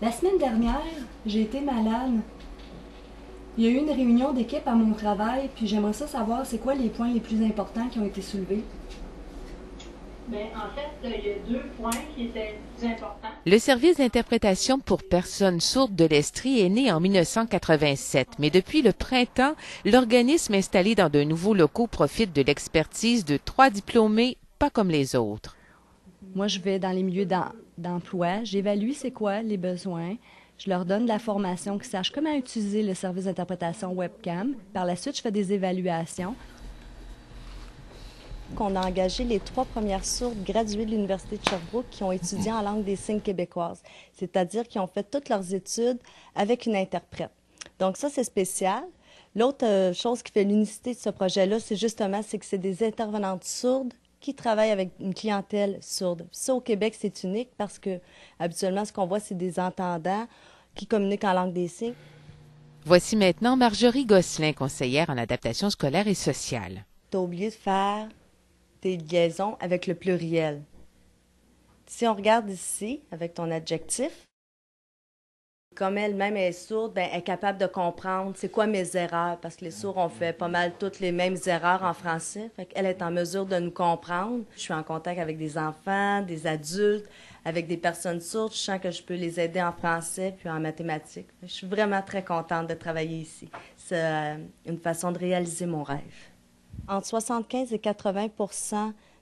La semaine dernière, j'ai été malade. Il y a eu une réunion d'équipe à mon travail, puis j'aimerais ça savoir c'est quoi les points les plus importants qui ont été soulevés. Bien, en fait, il y a deux points qui étaient plus importants. Le service d'interprétation pour personnes sourdes de l'Estrie est né en 1987, mais depuis le printemps, l'organisme installé dans de nouveaux locaux profite de l'expertise de 3 diplômés pas comme les autres. Moi, je vais dans les milieux d'emploi, j'évalue c'est quoi les besoins, je leur donne de la formation, qu'ils sachent comment utiliser le service d'interprétation webcam. Par la suite, je fais des évaluations. On a engagé les 3 premières sourdes graduées de l'Université de Sherbrooke qui ont étudié en langue des signes québécoise, c'est-à-dire qui ont fait toutes leurs études avec une interprète. Donc ça, c'est spécial. L'autre chose qui fait l'unicité de ce projet-là, c'est que c'est des intervenantes sourdes qui travaillent avec une clientèle sourde. Ça, au Québec, c'est unique parce que habituellement, ce qu'on voit, c'est des entendants qui communiquent en langue des signes. Voici maintenant Marjorie Gosselin, conseillère en adaptation scolaire et sociale. Tu as oublié de faire tes liaisons avec le pluriel. Si on regarde ici, avec ton adjectif, comme elle-même est sourde, ben, elle est capable de comprendre c'est quoi mes erreurs, parce que les sourds ont fait pas mal toutes les mêmes erreurs en français. Fait qu'elle est en mesure de nous comprendre. Je suis en contact avec des enfants, des adultes, avec des personnes sourdes. Je sens que je peux les aider en français puis en mathématiques. Je suis vraiment très contente de travailler ici. C'est une façon de réaliser mon rêve. Entre 75 et 80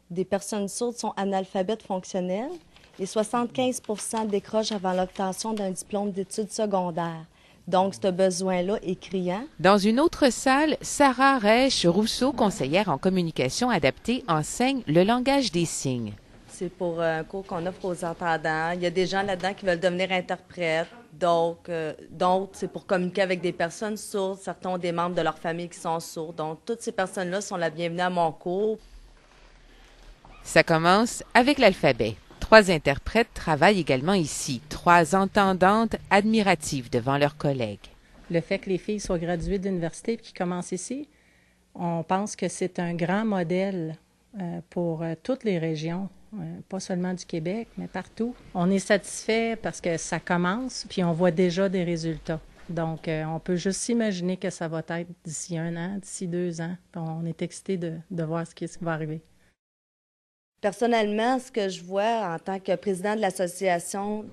des personnes sourdes sont analphabètes fonctionnels et 75 décrochent avant l'obtention d'un diplôme d'études secondaires. Donc, ce besoin-là est criant. Dans une autre salle, Sarah Rèche-Rousseau, conseillère en communication adaptée, enseigne le langage des signes. C'est pour un cours qu'on offre aux entendants. Il y a des gens là-dedans qui veulent devenir interprètes. D'autres, c'est pour communiquer avec des personnes sourdes. Certains ont des membres de leur famille qui sont sourds. Donc, toutes ces personnes-là sont la bienvenue à mon cours. Ça commence avec l'alphabet. 3 interprètes travaillent également ici. 3 entendantes admiratives devant leurs collègues. Le fait que les filles soient graduées de l'université et qui commencent ici, on pense que c'est un grand modèle pour toutes les régions, pas seulement du Québec, mais partout. On est satisfait parce que ça commence, puis on voit déjà des résultats. Donc, on peut juste s'imaginer que ça va être d'ici 1 an, d'ici 2 ans. On est excités de voir ce qui va arriver. Personnellement, ce que je vois en tant que président de l'Association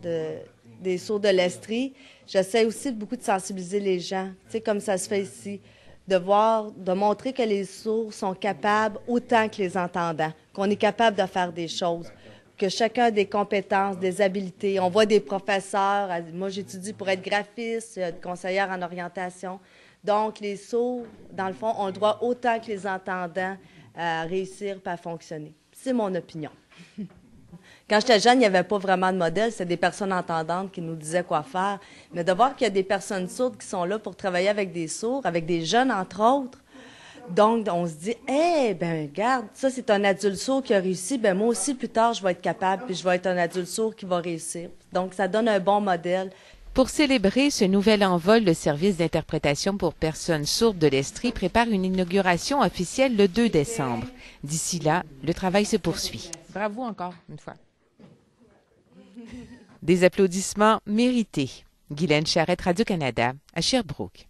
des sourds de l'Estrie, j'essaie aussi beaucoup de sensibiliser les gens, tu sais, comme ça se fait ici, de montrer que les sourds sont capables autant que les entendants, qu'on est capable de faire des choses, que chacun a des compétences, des habiletés. On voit des professeurs, moi j'étudie pour être graphiste, conseillère en orientation. Donc, les sourds, dans le fond, ont le droit autant que les entendants à réussir et à fonctionner. C'est mon opinion. Quand j'étais jeune, il n'y avait pas vraiment de modèle. C'était des personnes entendantes qui nous disaient quoi faire. Mais de voir qu'il y a des personnes sourdes qui sont là pour travailler avec des sourds, avec des jeunes, entre autres. Donc, on se dit, ben regarde, ça, c'est un adulte sourd qui a réussi. Ben moi aussi, plus tard, je vais être capable, puis je vais être un adulte sourd qui va réussir. Donc, ça donne un bon modèle. Pour célébrer ce nouvel envol, le service d'interprétation pour personnes sourdes de l'Estrie prépare une inauguration officielle le 2 décembre. D'ici là, le travail se poursuit. Bravo encore une fois. Des applaudissements mérités. Guylaine Charette, Radio-Canada, à Sherbrooke.